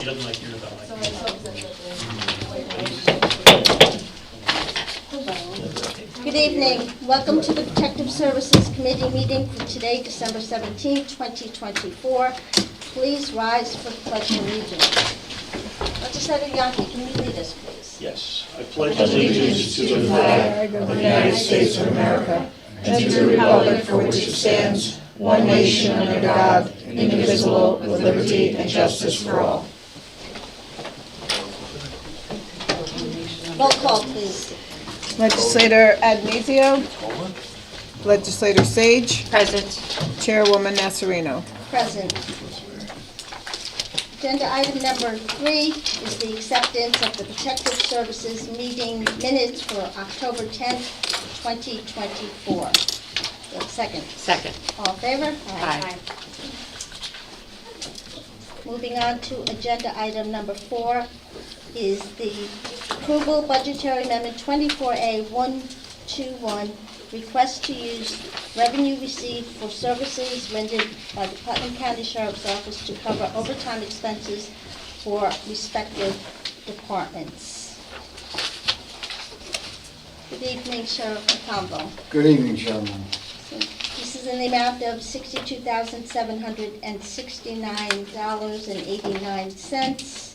He doesn't like hearing about like. Good evening. Welcome to the Protective Services Committee meeting for today, December 17, 2024. Please rise for the Pledge of Allegiance. Legislator Yankee, can you lead us, please? Yes, I pledge Allegiance to the flag of the United States of America and to the republic for which it stands, one nation under God, indivisible, with liberty and justice for all. Roll call, please. Legislator Adnesio. Legislator Sage. Present. Chairwoman Nasarino. Present. Agenda item number 3 is the acceptance of the Protective Services meeting minutes for October 10th, 2024. Second. Second. All in favor? Aye. Moving on to agenda item number 4 is the approval budgetary amendment 24A121, request to use revenue received for services rendered by the Putnam County Sheriff's Office to cover overtime expenses for respective departments. Good evening, Sheriff McConville. Good evening, Chairman. This is in the amount of $62,769.89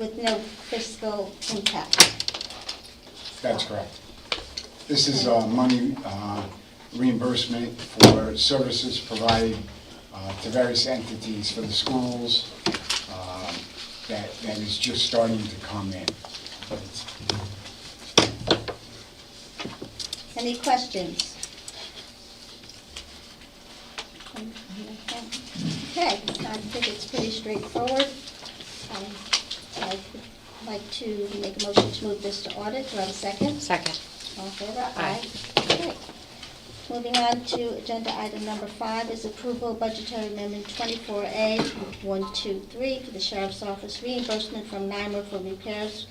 with no fiscal impact. That's correct. This is money reimbursement for services provided to various entities for the schools that is just starting to come in. Any questions? Okay, I think it's pretty straightforward. I'd like to make a motion to move this to audit. Do I have a second? Second. All in favor? Aye. Okay. Moving on to agenda item number 5 is approval of budgetary amendment 24A123 for the Sheriff's Office, reimbursement from NYMER for repairs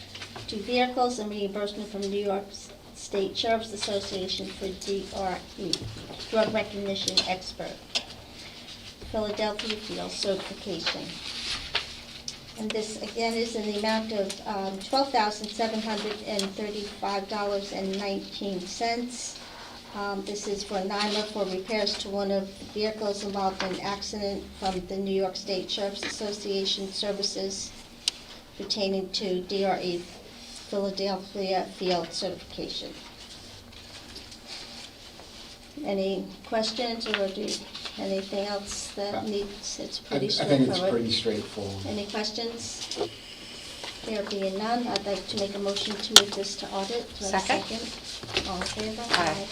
to vehicles and reimbursement from New York State Sheriff's Association for DRE, Drug Recognition Expert, Philadelphia Field Certification. And this again is in the amount of $12,735.19. This is for NYMER for repairs to one of the vehicles involved in an accident from the New York State Sheriff's Association services pertaining to DRE Philadelphia Field Certification. Any questions or anything else that needs? It's pretty I think straightforward. it's pretty straightforward. Any questions? There being none, I'd like to make a motion to move this to audit. Do I have a Second. All in favor? Aye.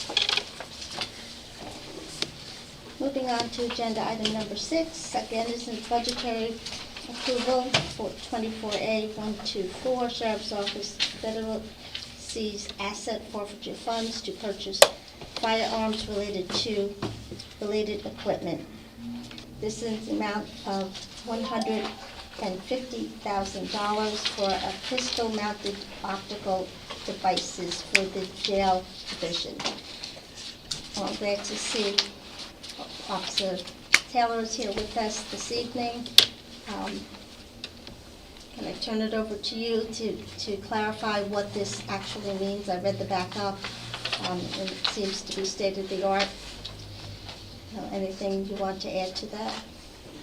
Moving on to agenda item number 6. Again, is in budgetary approval for 24A124, Sheriff's Office Federal seized asset forfeiture funds to purchase firearms related equipment. This is the amount of $150,000 for a pistol-mounted optical devices for the jail division. I'm glad to see Officer Taylor is here with us this evening. Can I turn it over to you to clarify what this actually means? I read the backup, and it seems to be state-of-the-art. Anything you want to add to that?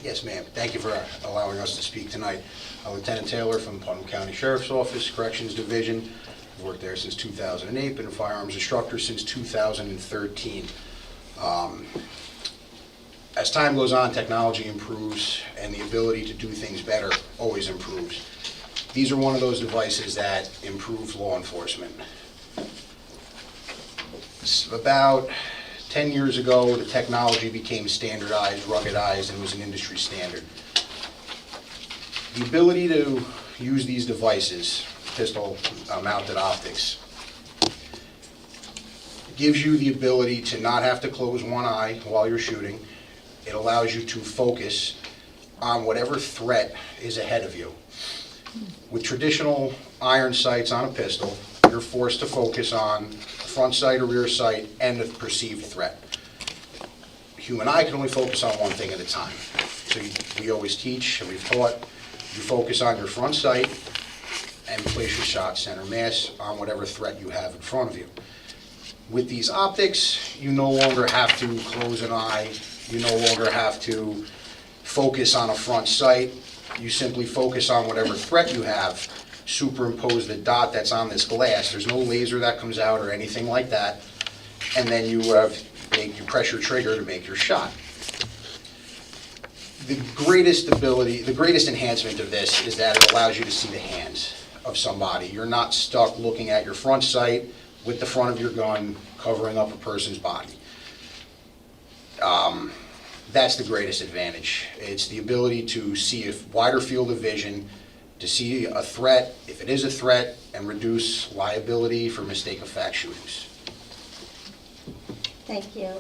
Yes, ma'am. Thank you for allowing us to speak tonight. Lieutenant Taylor from Putnam County Sheriff's Office, Corrections Division. I've worked there since 2008, been a firearms instructor since 2013. As time goes on, technology improves, and the ability to do things better always improves. These are one of those devices that improve law enforcement. About 10 years ago, the technology became standardized, ruggedized, and was an industry standard. The ability to use these devices, pistol-mounted optics, gives you the ability to not have to close one eye while you're shooting. It allows you to focus on whatever threat is ahead of you. With traditional iron sights on a pistol, you're forced to focus on the front sight or rear sight and the perceived threat. Human eye can only focus on one thing at a time. So we always teach and we've taught You focus on your front sight and place your shot center mass on whatever threat you have in front of you. With these optics, you no longer have to close an eye, you no longer have to focus on a front sight, you simply focus on whatever threat you have, superimpose the dot that's on this glass, there's no laser that comes out or anything like that, and then you press your trigger to make your shot. The greatest enhancement of this is that it allows you to see the hands of somebody. You're not stuck looking at your front sight with the front of your gun covering up a person's body. That's the greatest advantage. It's the ability to see a wider field of vision, to see a threat, if it is a threat, and reduce liability for mistake of fact shootings. Thank you.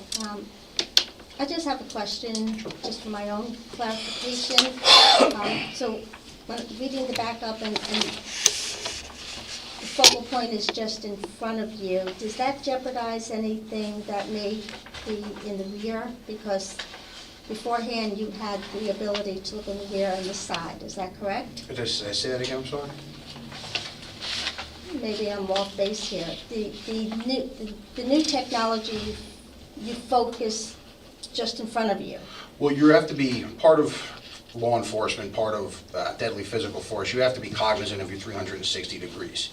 I just have a question, just for my own clarification. So, when reading the backup and the focal point is just in front of you, does that jeopardize anything that may be in the rear? Because beforehand, you had the ability to look in the rear and the side, is that correct? Did I say that again, I'm sorry? Maybe I'm off base here. The new technology, you focus just in front of you. Well, you have to be part of law enforcement, part of deadly physical force. You have to be cognizant of your 360 degrees.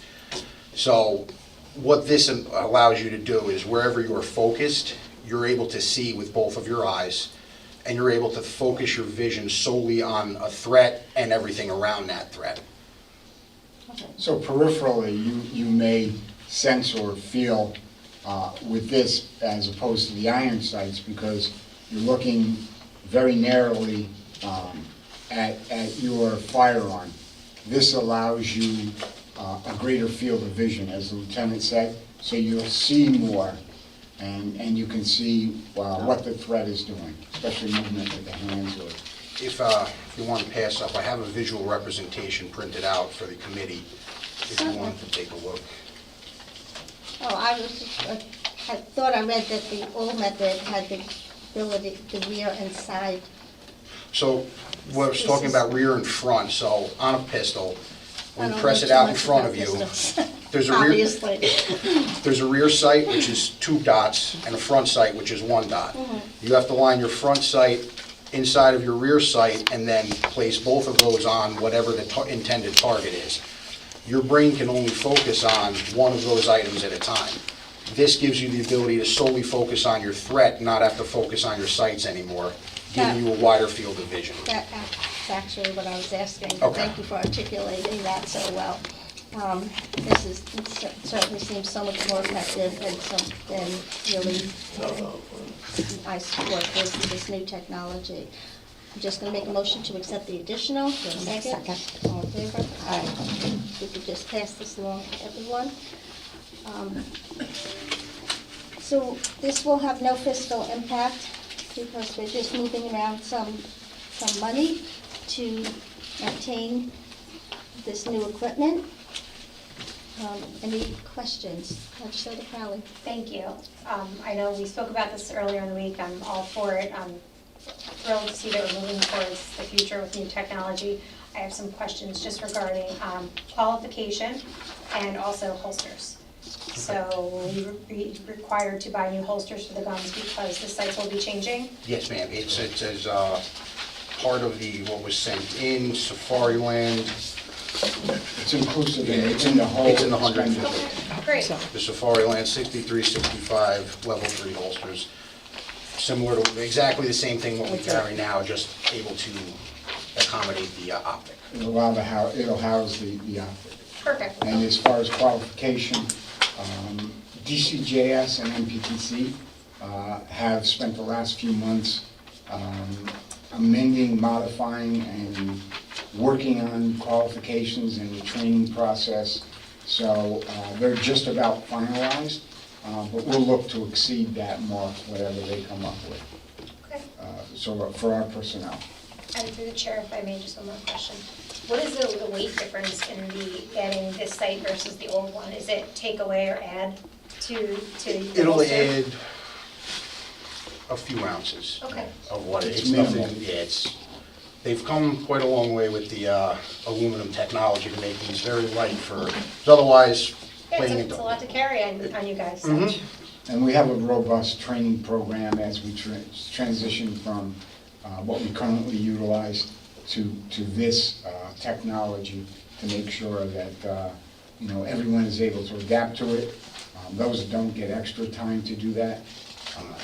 So what this allows you to do is wherever you're focused, you're able to see with both of your eyes, and you're able to focus your vision solely on a threat and everything around that threat. Okay. So peripherally, you may sense or feel with this as opposed to the iron sights because you're looking very narrowly at your firearm. This allows you a greater field of vision, as the lieutenant said, so you'll see more and you can see what the threat is doing, especially movement with the hands or. If you want to pass up, I have a visual representation printed out for the committee if you want to take a look. Oh, I thought I read that the old method had the ability, the rear and side. So what I was talking about rear and front, so on a pistol, I when you don't press know it too out in much front about of you, pistols. there's a rear, Obviously. there's a rear sight, which is 2 dots, and a front sight, which is 1 dot. You have to line your front sight inside of your rear sight and then place both of those on whatever the intended target is. Your brain can only focus on one of those items at a time. This gives you the ability to solely focus on your threat, not have to focus on your sights anymore, giving you a wider field of vision. That's actually what I was asking. Okay. Thank you for articulating that so well. This certainly seems so much more effective and really, I support this new technology. I'm just going to make a motion to accept the additional. For a second. All in favor? Aye. We could just pass this along to everyone. So this will have no fiscal impact because we're just moving around some money to obtain this new equipment. Any questions? Legislator Crowley. Thank you. I know we spoke about this earlier in the week. I'm all for it. I'm thrilled to see that we're moving towards the future with new technology. I have some questions just regarding qualification and also holsters. So will we be required to buy new holsters for the guns because the sights will be changing? Yes, ma'am. It's as part of what was sent in Safariland. It's inclusive, it's in the whole. It's in the 150. Okay, great. The Safariland 63, 65 level 3 holsters. Similar to exactly the same thing what we carry now, just able to accommodate the optic. It'll house the optic. Perfect. And as far as qualification, DCJS and MPTC have spent the last few months amending, modifying, and working on qualifications and the training process. So they're just about finalized, but we'll look to exceed that mark, whatever they come up with. Okay. So for our personnel. And through the chair, if I may, just one more question. What is the weight difference in adding this sight versus the old one? Is it take away or add to the It'll holster? add a few ounces Okay. of what It's it's nothing. minimal. Yeah, it's They've come quite a long way with the aluminum technology to make these very light for, 'cause otherwise, Yeah, playing it's a lot to carry on you guys. So. Mhm. And we have a robust training program as we transition from what we currently utilize to this technology to make sure that, everyone is able to adapt to it. Those that don't get extra time to do that,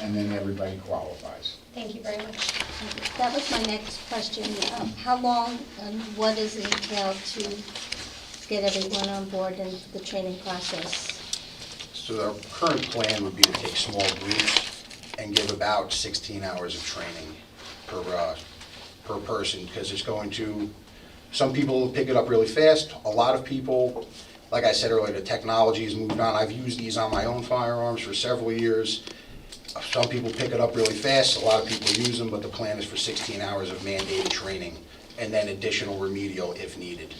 and then everybody qualifies. Thank you very much. That was my next question. How long and what does it entail to get everyone on board in the training process? So our current plan would be to take small groups and give about 16 hours of training per person, because it's going to, some people will pick it up really fast. A lot of people, like I said earlier, the technology has moved on. I've used these on my own firearms for several years. Some people pick it up really fast, a lot of people use them, but the plan is for 16 hours of mandated training and then additional remedial if needed.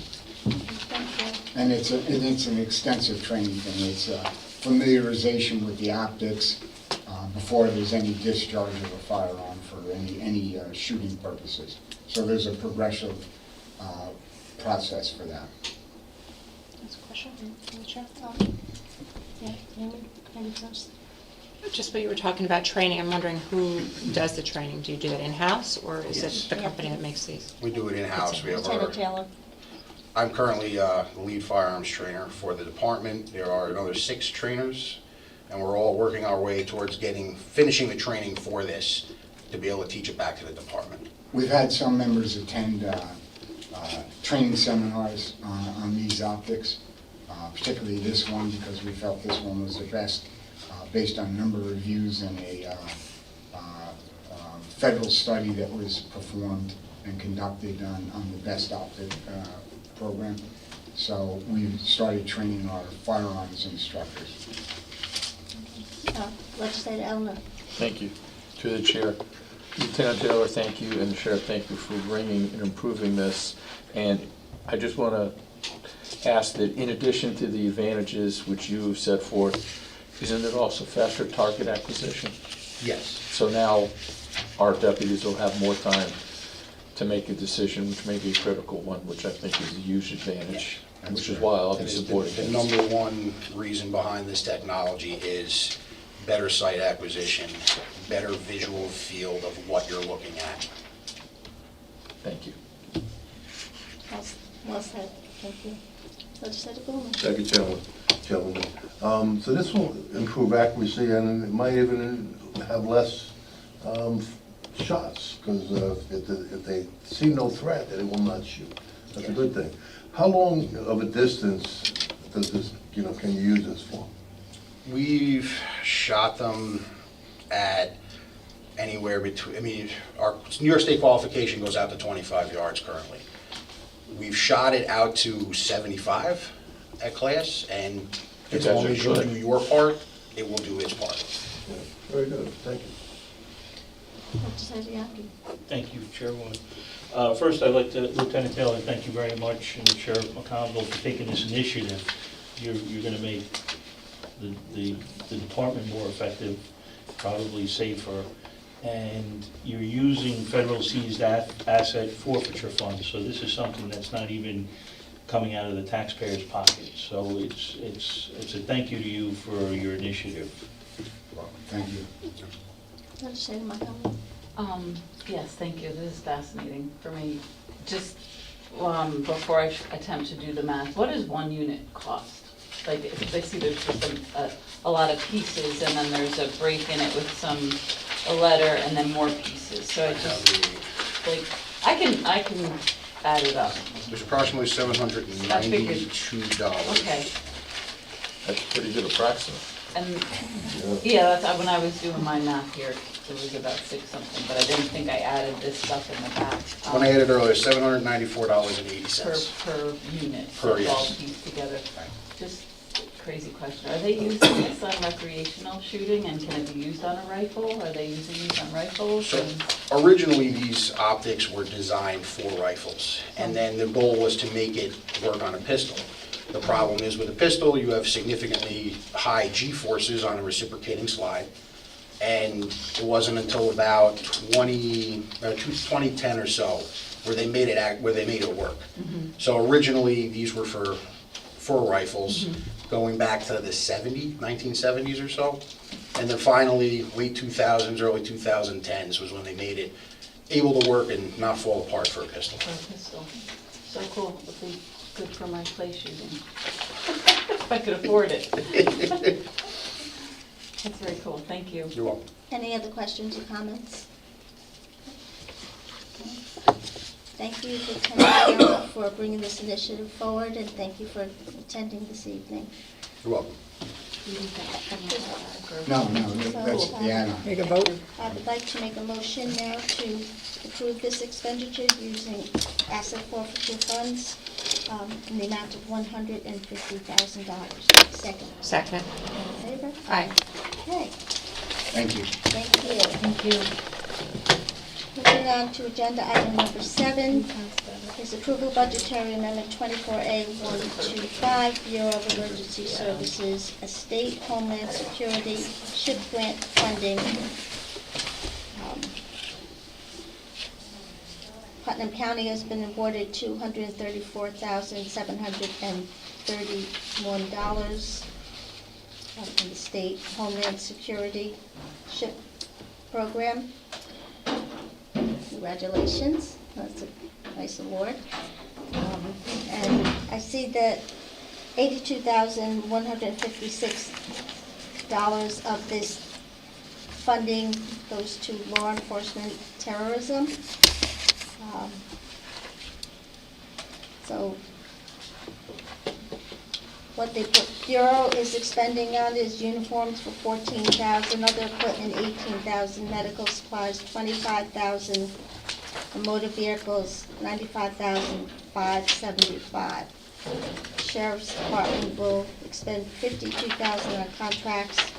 Thank you. And it's an extensive training thing. It's familiarization with the optics before there's any discharge of a firearm for any shooting purposes. So there's a progressive process for that. That's a question. Sure. Yeah, Amy first. Just what you were talking about training, I'm wondering who does the training? Do you do it in-house, or is Yes. it the company that makes these? We do it in-house. We have Lieutenant our, Taylor. I'm currently the lead firearms trainer for the department. There are another 6 trainers, and we're all working our way towards finishing the training for this to be able to teach it back to the department. We've had some members attend training seminars on these optics, particularly this one, because we felt this one was the best based on a number of reviews and a federal study that was performed and conducted on the best optic program. So we've started training our firearms instructors. Legislator Elmer. Thank you. To the chair. Lieutenant Taylor, thank you, and Sheriff, thank you for bringing and improving this. And I just want to ask that in addition to the advantages which you have set forth, isn't it also faster target acquisition? Yes. So now our deputies will have more time to make a decision, which may be a critical one, which I think is a huge advantage, That's which is right. why I'll be That is supporting the this. number one reason behind this technology is better site acquisition, better visual field of what you're looking at. Thank you. Well said. Thank you. Legislator Bowman. Thank you, gentlemen. So this will improve accuracy, and it might even have less shots, because if they see no threat, then it will not shoot. That's a good thing. How long of a distance does this, can you use this for? We've shot them at anywhere between, our New York State qualification goes out to 25 yards currently. We've shot it out to 75 at class, and as You guys long are as you good. do your part, it will do its part. Yeah, very good, thank you. Legislator Yaki. Thank you, Chairwoman. First, I'd like to, Lieutenant Taylor, thank you very much, and Sheriff McConville for taking this initiative. You're going to make the department more effective, probably safer, and you're using federal seized asset forfeiture funds, so this is something that's not even coming out of the taxpayers' pocket. So it's a thank you to you for your initiative. Well, thank you. Legislator Montgomery. Yes, thank you. This is fascinating for me. Just before I attempt to do the math, what does 1 unit cost? Like, if I see there's just a lot of pieces, and then there's a break in it with a letter, and then more pieces. So I just, like, I can add it up. There's approximately $792. Okay. That's pretty good approximate. And, yeah, that's, when I was doing my math here, it was about 6 something, but I didn't think I added this stuff in the back. When I added earlier, $794.80. Per unit, Per, so it's all yes. pieced together. Just a crazy question. Are they using this on recreational shooting, and can it be used on a rifle? Are they using these on rifles? So And- originally, these optics were designed for rifles, and then the goal was to make it work on a pistol. The problem is with a pistol, you have significantly high G-forces on a reciprocating slide, and it wasn't until about 2010 or so where they made it work. So originally, these were for rifles, going back to the 1970s or so. And then finally, late 2000s, early 2010s was when they made it able to work and not fall apart for a pistol. For a pistol. So cool, would be good for my play shooting. If I could afford it. That's very cool, thank you. You're welcome. Any other questions or comments? Thank you, Lieutenant Colonel, for bringing this initiative forward, and thank you for attending this evening. You're welcome. No, that's Deanna. Take a vote. I would like to make a motion now to approve this expenditure using asset forfeiture funds in the amount of $150,000. Second. Second. All in favor? Aye. Okay, Thank you. thank you. Thank you. Moving on to agenda item number 7 is approval budgetary amendment 24A125, Bureau of Emergency Services, Estate Homeland Security, SHIP grant funding. Putnam County has been awarded $234,731 from the State Homeland Security SHIP program. Congratulations, that's a nice award. And I see that $82,156 of this funding goes to law enforcement terrorism. So what the Bureau is expending on is uniforms for $14,000, other equipment $18,000, medical supplies $25,000, and motor vehicles $95,575. Sheriff's Department will expend $52,000 on contracts,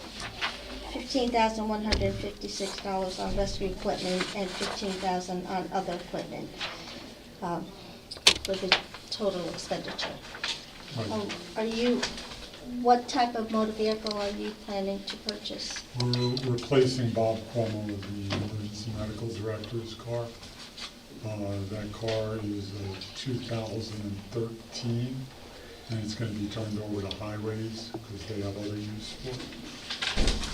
$15,156 on rescue equipment, and $15,000 on other equipment for the total expenditure. What type of motor vehicle are you planning to purchase? We're replacing Bob Cuomo with the emergency medical director's car. That car is a 2013, and it's going to be turned over to highways because they have other use for it.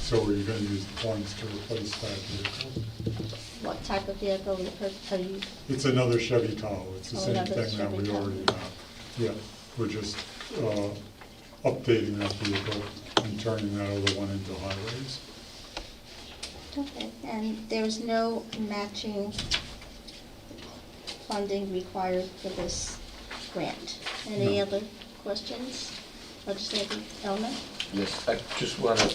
So we're going to use the funds to replace that vehicle. What type of vehicle are you? It's another Chevy Tahoe. It's the same Another thing that we Chevy Tahoe. already have. Yeah, we're just updating that vehicle and turning that other one into highways. Okay, and there's no matching funding required for this grant. Any No. other questions? Legislator Elmer? Yes, I just want to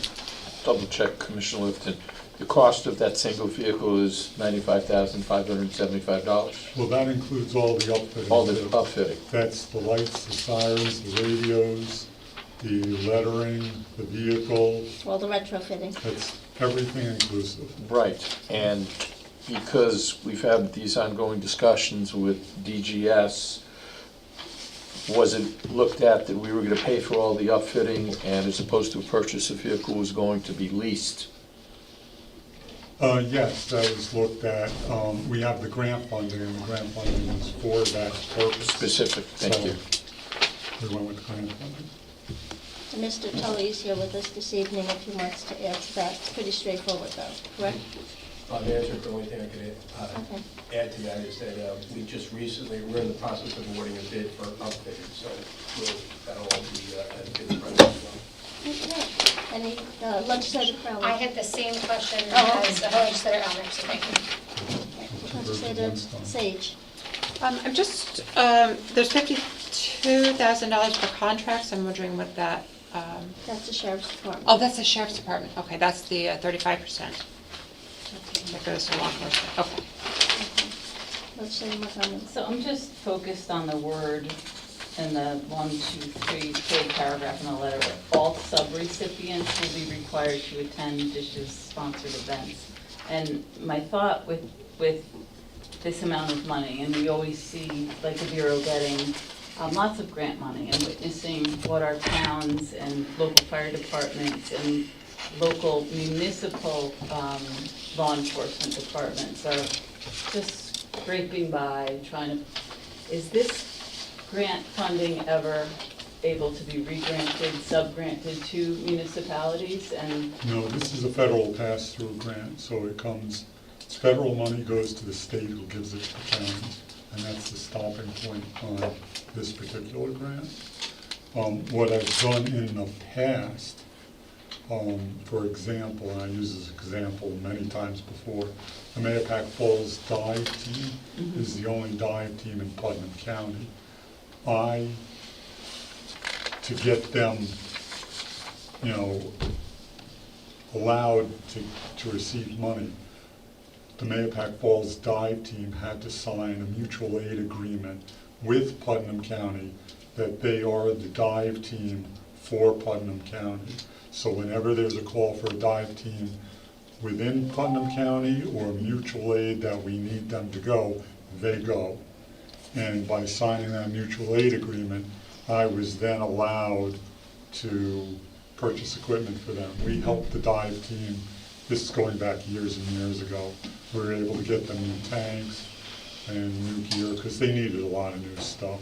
double check, Commissioner Lifton. The cost of that single vehicle is $95,575? Well, that includes all the upfitting. All the upfitting? That's the lights, the sirens, the radios, the lettering, the vehicle. Well, the retrofitting. That's everything inclusive. Right, and because we've had these ongoing discussions with DGS, was it looked at that we were going to pay for all the upfitting, and as opposed to purchase a vehicle was going to be leased? Yes, that was looked at. We have the grant funding, and the grant funding is for that purpose. Specific, thank you. So we went with the grant funding. And Mr. Tully is here with us this evening if he wants to answer that. It's pretty straightforward though, correct? The answer, the only thing I could Okay. add to that is that we just recently, we're in the process of awarding a bid for upfitting, so that'll all be at a bid price as well. Okay. Any legislator Crowley? I had the same question Oh, as Legislator Elmer, so thank you. Legislator Sage? I'm just, there's $52,000 for contracts, I'm wondering what that, That's the Sheriff's Department. oh, that's the Sheriff's Department, okay, that's the 35%. That goes to law enforcement, okay. Legislator Montgomery? So I'm just focused on the word in the 1, 2, 3, third paragraph in the letter. All sub-recipients will be required to attend DISH's sponsored events. And my thought with this amount of money, and we always see like the Bureau getting lots of grant money and witnessing what our towns and local fire departments and local municipal law enforcement departments are just scraping by, trying to, is this grant funding ever able to be re-granted, sub-granted to municipalities? And No, this is a federal pass-through grant, so it comes, federal money goes to the state who gives it to the counties, and that's the stopping point on this particular grant. What I've done in the past, for example, and I use this example many times before, the Mahopac Falls dive team is the only dive team in Putnam County. To get them, you know, allowed to receive money, the Mahopac Falls dive team had to sign a mutual aid agreement with Putnam County that they are the dive team for Putnam County. So whenever there's a call for a dive team within Putnam County or mutual aid that we need them to go, they go. And by signing that mutual aid agreement, I was then allowed to purchase equipment for them. We helped the dive team, this is going back years and years ago. We were able to get them new tanks and new gear because they needed a lot of new stuff.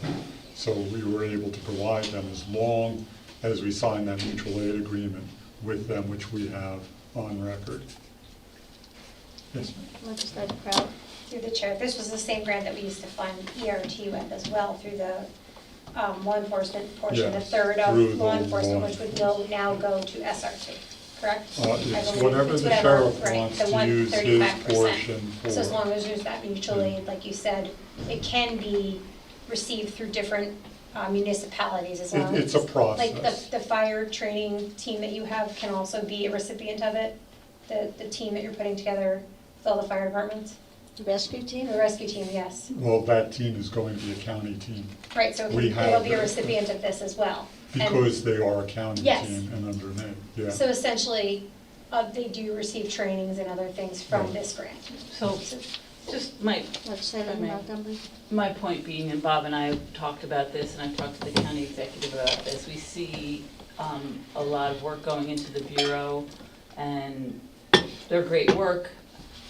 So we were able to provide them as long as we signed that mutual aid agreement with them, which we have on record. Yes, ma'am. Legislator Crowell. Through the chair, this was the same grant that we used to fund ERT with as well through the law enforcement portion, the Yes, third of through the law enforcement, law which would now go to SRT, correct? It's I believe whatever it's the whatever, sheriff right, wants the to use his 135%. portion for. So as long as there's that mutual aid, like you said, it can be received through different municipalities as long as. It's a process. Like the fire training team that you have can also be a recipient of it? The team that you're putting together with all the fire departments? The rescue team? The rescue team, yes. Well, that team is going to be a county team. Right, so We it'll have be a the- recipient of this as well. And Because they are a county Yes. team and under me, yeah. so essentially, they do receive trainings and other things from Right. this grant. so, just my Legislator Pardon me. Montgomery. My point being, and Bob and I have talked about this, and I've talked to the county executive about this, we see a lot of work going into the Bureau, and they're great work.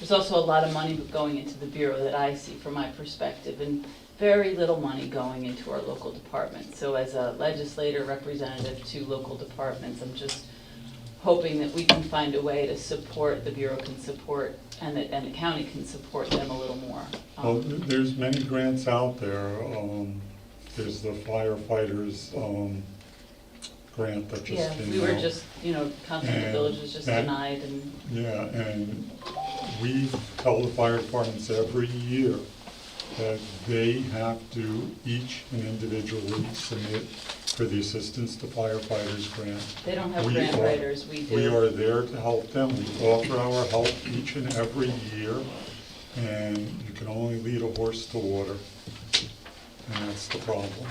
There's also a lot of money going into the Bureau that I see from my perspective, and very little money going into our local departments. So as a legislator representative to local departments, I'm just hoping that we can find a way to support, the Bureau can support, and the county can support them a little more. Well, there's many grants out there. There's the firefighters grant that just Yeah, came out. we were just, Continental And Village was just that- denied, and Yeah, and we tell the fire departments every year that they have to each and individually submit for the Assistance to Firefighters grant. they don't have We grant are- writers, we do. We are there to help them. We offer our help each and every year, and you can only lead a horse to water, and that's the problem.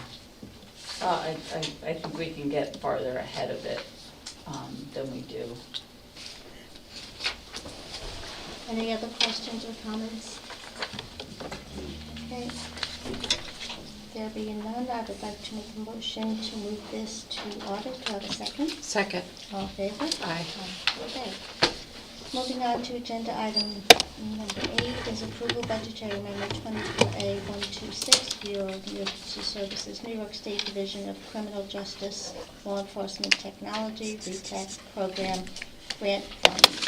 I think we can get farther ahead of it than we do. Any other questions or comments? Okay. There being none, I would like to make a motion to move this to order. Do I have a second? Second. All in favor? Aye. Okay. Moving on to agenda item number 8 is approval budgetary amendment 24A126, Bureau of Emergency Services, New York State Division of Criminal Justice, Law Enforcement Technology, LETECH Program Grant Funds.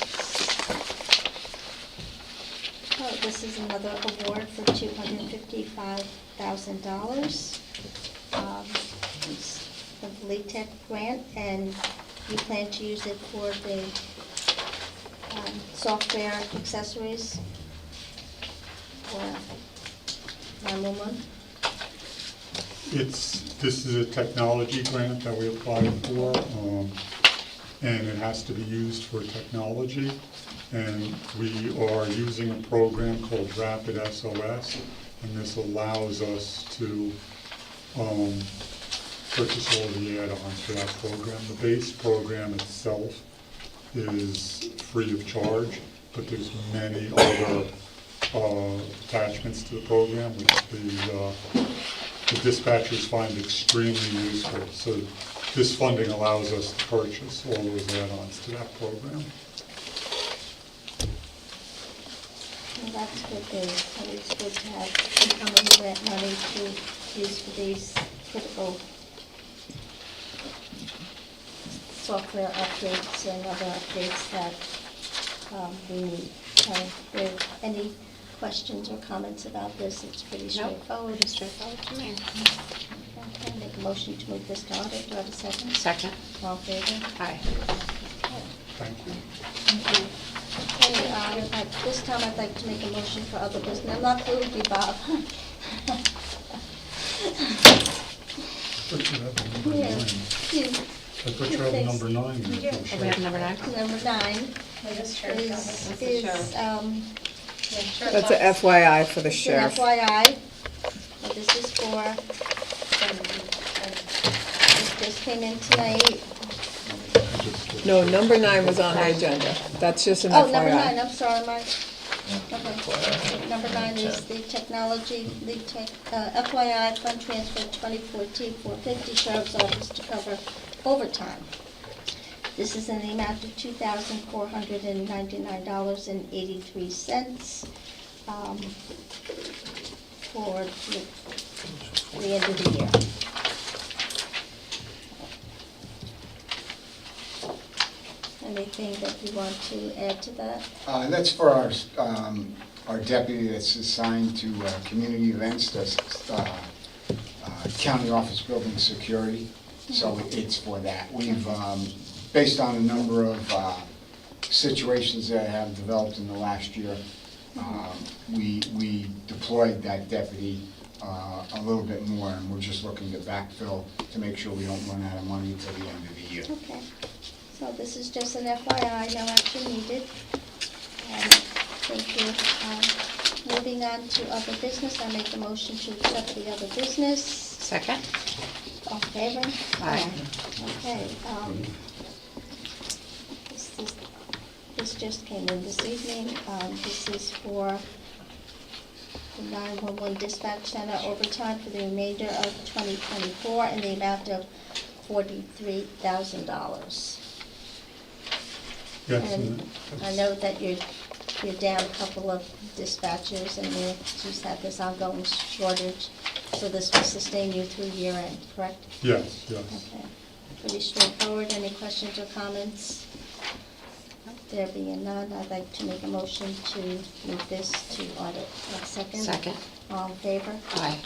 Oh, this is another award for $255,000. It's the LETECH grant, and you plan to use it for the software accessories for 911. This is a technology grant that we applied for, and it has to be used for technology. And we are using a program called Rapid SOS, and this allows us to purchase all the add-ons for that program. The base program itself is free of charge, but there's many other attachments to the program which the dispatchers find extremely useful. So this funding allows us to purchase all those add-ons to that program. I'd that's good news. It's good to have incoming grant money to use for these critical software updates and other updates that we need. There any questions or comments about this? It's pretty Nope. straightforward. Pretty straightforward to me. Okay, make a motion to move this to audit. Do I have a second? Second. All in favor? Aye. Thank you. Okay, at this time, I'd like to make a motion for other business. I'm not through with you, Bob. But you have a number Yeah. nine. You- I thought you had number 9. Oh, we have number 9? Number 9 Latest sheriff's office. is, That's the sheriff. Yeah, sheriff's That's a office. FYI for the it's an sheriff. FYI. But this is for, this just came in tonight. No, number 9 was on the agenda. That's just an Oh, number 9, FYI. I'm sorry, Mike. Okay. Number 9 is the technology, LETECH, FYI fund transfer 2014-450 Sheriff's Office to cover overtime. This is in the amount of $2,499.83 for the end of the year. Anything that you want to add to that? That's for our deputy that's assigned to community events, that's county office building security, so it's for that. We've, based on a number of situations that have developed in the last year, we deployed that deputy a little bit more, and we're just looking to backfill to make sure we don't run out of money till the end of the year. Okay, so this is just an FYI, no action needed. Thank you. Moving on to other business, I make a motion to accept the other business. Second. All in favor? Aye. Okay, this just came in this evening. This is for the 911 dispatch center overtime for the remainder of 2024 in the amount of $43,000. Yes, And I know that you're down a couple of dispatchers and you just had this ongoing shortage, so this will sustain you through year end, correct? yes, yes. Okay, pretty straightforward. Any questions or comments? There being none, I'd like to make a motion to move this to audit. Second? Second. All in favor? Aye.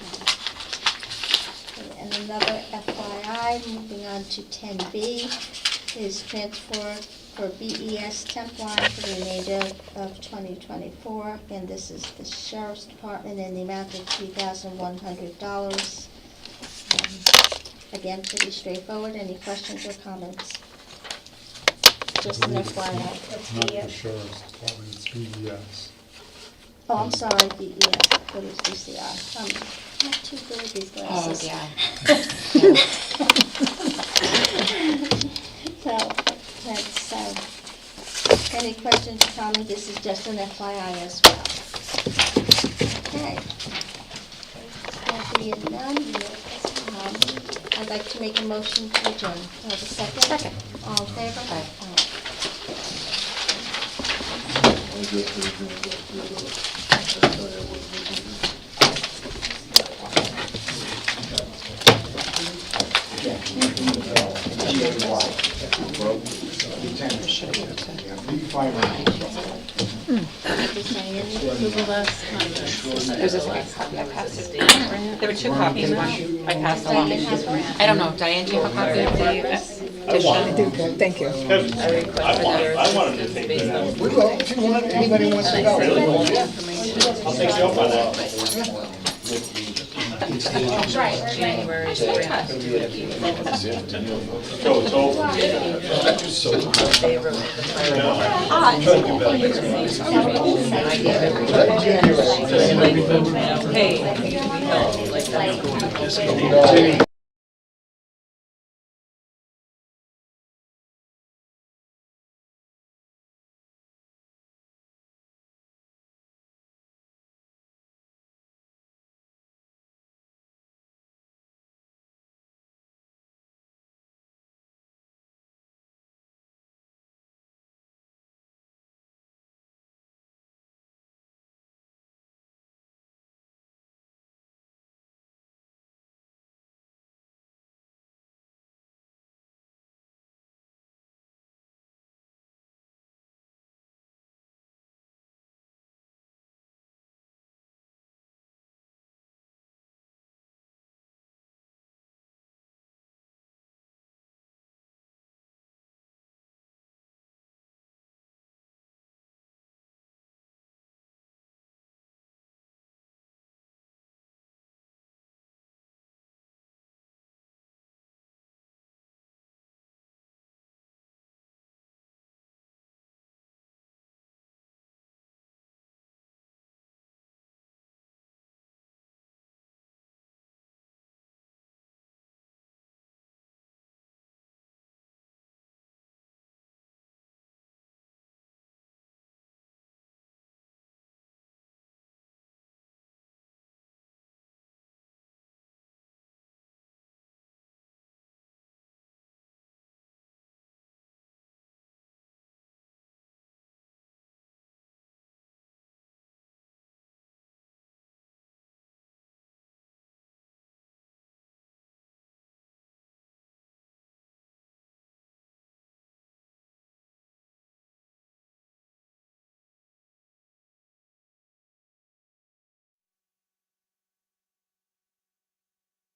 Okay, and another FYI, moving on to 10B, is transfer for BES temp line for the remainder of 2024. Again, this is the Sheriff's Department in the amount of $2,100. Again, pretty straightforward. Any questions or comments? Just an FYI. What's Not the, the sheriff's department, it's BES. Oh, I'm sorry, BES. What is DCI? I'm not too good with these Oh, glasses. yeah. So, that's, any questions or comments? This is just an FYI as well. Okay. There being none, I'd like to make a motion to adjourn. Do I have a second? Second. All in favor? Aye. There's this last copy I passed it. There were 2 copies. One I passed along. I don't know, Diane, do you have a copy of the edition? Okay, thank you. I wanted to take that. We will, if you want, anybody wants to go. I'll take you up on that. January grant. So it's over. They wrote the Hey, we help, like,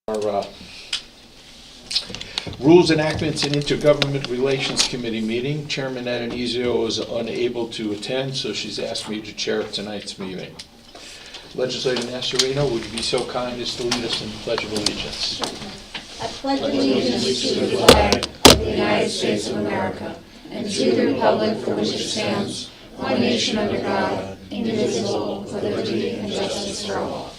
Our Rules Enactments and Intergovernment Relations Committee meeting. Chairman Ananizio is unable to attend, so she's asked me to chair tonight's meeting. Legislator Nasarino, would you be so kind as to lead us in the Pledge of Allegiance? I pledge Allegiance to the flag of the United States of America and to the republic for which it stands, one nation under God, indivisible, with liberty and justice for all.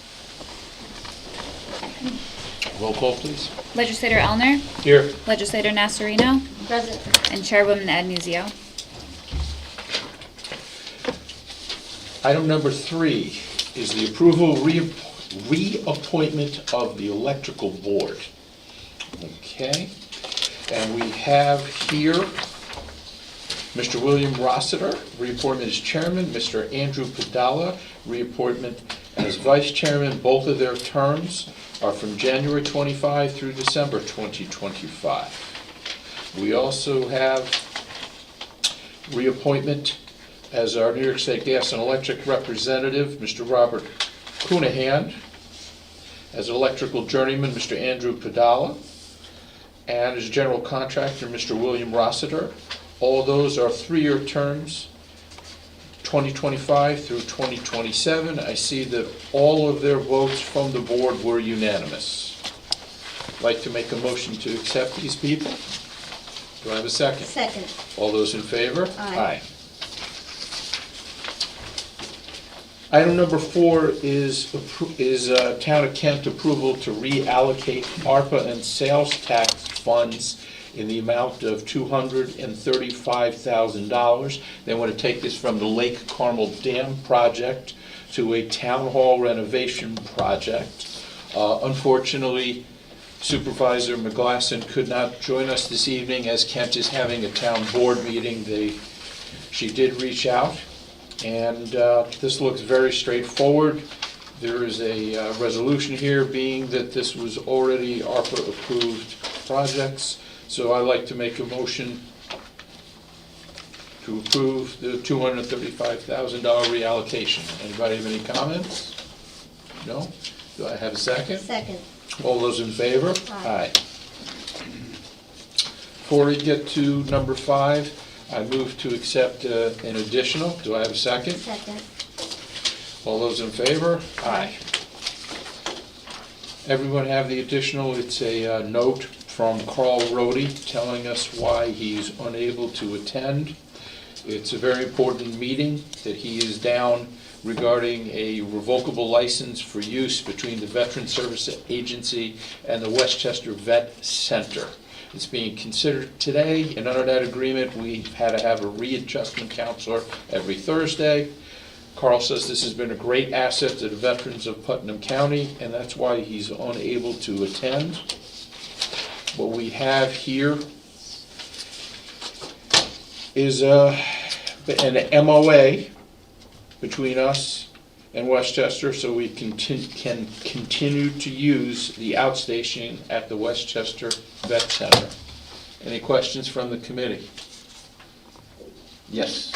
Roll call, please. Legislator Elner, Here. Legislator Nasarino, President. and Chairwoman Adnuzio. Item number 3 is the approval reappointment of the electrical board. Okay, and we have here Mr. William Rossiter, reappointment as chairman, Mr. Andrew Pidala, reappointment as vice chairman. Both of their terms are from January 25 through December 2025. We also have reappointment as our New York State Gas and Electric representative, Mr. Robert Counihan, as electrical journeyman, Mr. Andrew Pidala, and as general contractor, Mr. William Rossiter. All those are 3-year terms, 2025 through 2027. I see that all of their votes from the board were unanimous. I'd like to make a motion to accept these people. Do I have a second? Second. All those in favor? Aye. Item number 4 is Town of Kent approval to reallocate ARPA and sales tax funds in the amount of $235,000. They want to take this from the Lake Carmel Dam project to a town hall renovation project. Unfortunately, Supervisor McGlasson could not join us this evening as Kent is having a town board meeting. She did reach out, and this looks very straightforward. There is a resolution here being that this was already ARPA-approved projects. So I'd like to make a motion to approve the $235,000 reallocation. Anybody have any comments? No? Do I have a second? Second. All those in favor? Aye. Before we get to number 5, I move to accept an additional. Do I have a second? Second. All those in favor? Aye. Everyone have the additional? It's a note from Carl Rohde telling us why he's unable to attend. It's a very important meeting that he is down regarding a revocable license for use between the Veteran Service Agency and the Westchester Vet Center. It's being considered today, and under that agreement, we've had to have a readjustment counselor every Thursday. Carl says this has been a great asset to the veterans of Putnam County, and that's why he's unable to attend. What we have here is an MOA between us and Westchester, so we can continue to use the outstation at the Westchester Vet Center. Any questions from the committee? Yes.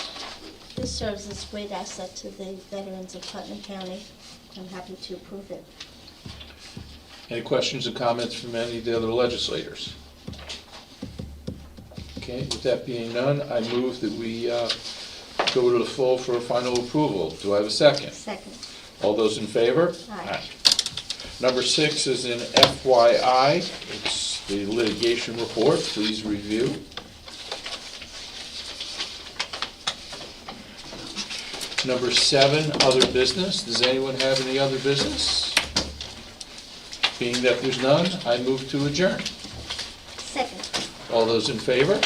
This serves as a great asset to the veterans of Putnam County. I'm happy to approve it. Any questions or comments from any of the other legislators? Okay, with that being none, I move that we go to the full for a final approval. Do I have a second? Second. All those in favor? Aye. Number 6 is an FYI. It's the litigation report. Please review. Number 7, other business. Does anyone have any other business? Being that there's none, I move to adjourn. Second. All those in favor?